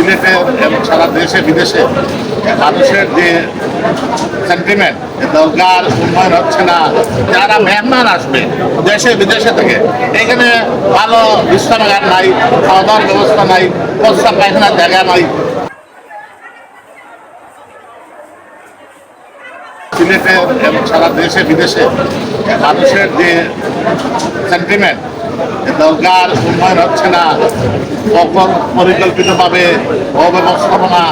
সিলেটে এবং সারা দেশে বিদেশে মানুষের যে সেন্টিমেন্ট, দরকার উন্নয়ন হচ্ছে না, যারা মেহমান আসবে দেশে বিদেশে থেকে, এখানে ভালো বিশ্রামাগার নাই, খাওয়া দাওয়ার ব্যবস্থা নাই, প্রস্রাব পায়খানার জায়গা নাই। সিলেটে এবং সারা দেশে বিদেশে মানুষের যে সেন্টিমেন্ট, দরকার উন্নয়ন হচ্ছে না, পরিকল্পিতভাবে অব্যবস্থাপনা,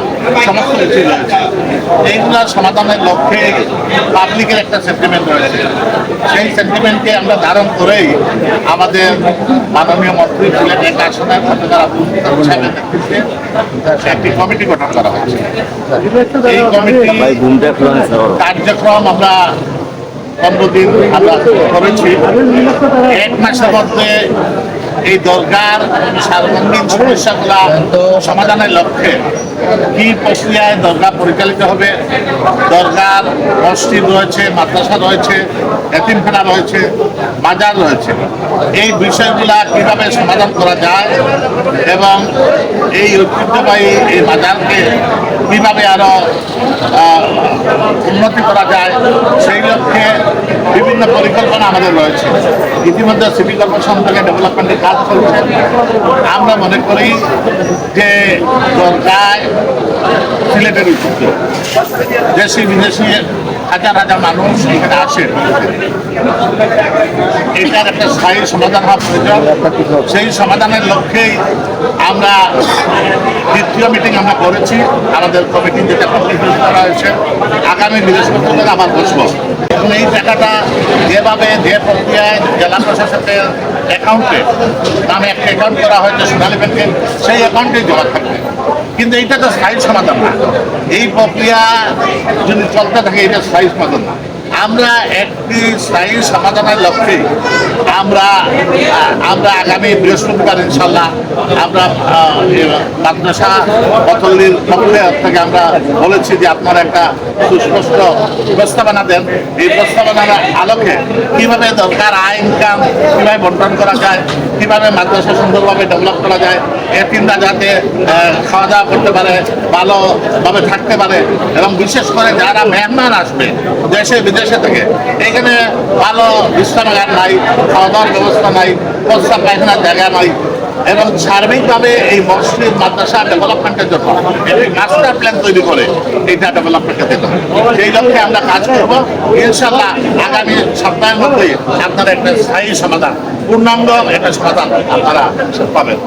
সমস্ত কিছু রয়েছে। এইগুলোর সমাধানের লক্ষ্যে পাবলিকের একটা সেন্টিমেন্ট রয়েছে। সেই সেন্টিমেন্টকে আমরা ধারণ করেই আমাদের মাননীয় মন্ত্রী সিলেট এক আসনের ঘটনার একটি কমিটি গঠন করা হয়েছে। এই কমিটি কার্যক্রম আমরা 15 দিন আমরা করেছি। 1 মাসের মধ্যে এই দরকার সার্বজনীন সমস্যাগুলা সমাধানের লক্ষ্যে কি প্রক্রিয়ায় দরকার পরিচালিত হবে, দরকার মসজিদ রয়েছে, মাদ্রাসা রয়েছে, এতিমখানা রয়েছে, বাজার রয়েছে, এই বিষয়গুলা কিভাবে সমাধান করা যায় এবং এই ঐতিহ্যবাহী এই বাজারকে কিভাবে আরো উন্নতি করা যায়, সেই লক্ষ্যে বিভিন্ন পরিকল্পনা আমাদের রয়েছে। ইতিমধ্যে সিটি কর্পোরেশন থেকে ডেভেলপমেন্টের কাজ চলছে। আমরা মনে করি যে দরকার সিলেটের ঐতিহ্য, দেশি বিদেশি হাজার হাজার মানুষ এখানে আসে, এটার একটা স্থায়ী সমাধান হওয়া প্রয়োজন। সেই সমাধানের লক্ষ্যেই আমরা দ্বিতীয় মিটিং আমরা করেছি। আমাদের কমিটি যেটা কমপ্লিট করা হয়েছে, আগামী বৃহস্পতিবার আবার বসবো এবং এই টাকাটা যেভাবে যে প্রক্রিয়ায় জেলা প্রশাসকের অ্যাকাউন্টে নামে একটা অ্যাকাউন্ট করা হয়েছে সোনালী ব্যাংকে, সেই অ্যাকাউন্টেই জমা থাকবে। কিন্তু এইটা তো স্থায়ী সমাধান না। এই প্রক্রিয়া যদি চলতে থাকে, এটা স্থায়ী সমাধান না। আমরা একটি স্থায়ী সমাধানের লক্ষ্যে আমরা আগামী বৃহস্পতিবার ইনশাল্লাহ আমরা মাদ্রাসা পথল্লির পক্ষে থেকে আমরা বলেছি যে আপনারা একটা সুস্পষ্ট প্রস্তাবনা দেন। এই প্রস্তাবনার আলোকে কীভাবে দরকার আয় ইনকাম কীভাবে বন্টন করা যায়, কীভাবে মাদ্রাসা সুন্দরভাবে ডেভেলপ করা যায়, এতিমরা যাতে খাওয়া দাওয়া করতে পারে, ভালোভাবে থাকতে পারে, এবং বিশেষ করে যারা মেহমান আসবে দেশে বিদেশে থেকে, এখানে ভালো বিশ্রামাগার নাই, খাওয়া দাওয়ার ব্যবস্থা নাই, প্রস্রাব পায়খানার জায়গা নাই, এবং সার্বিকভাবে এই মসজিদ মাদ্রাসা ডেভেলপমেন্টের জন্য একটি মাস্টার প্ল্যান তৈরি করে এইটা ডেভেলপমেন্টের জন্য সেই লক্ষ্যে আমরা কাজ করব। ইনশাল্লাহ আগামী সপ্তাহের মধ্যেই আপনারা একটা স্থায়ী সমাধান, পূর্ণাঙ্গ একটা সমাধান আপনারা পাবেন।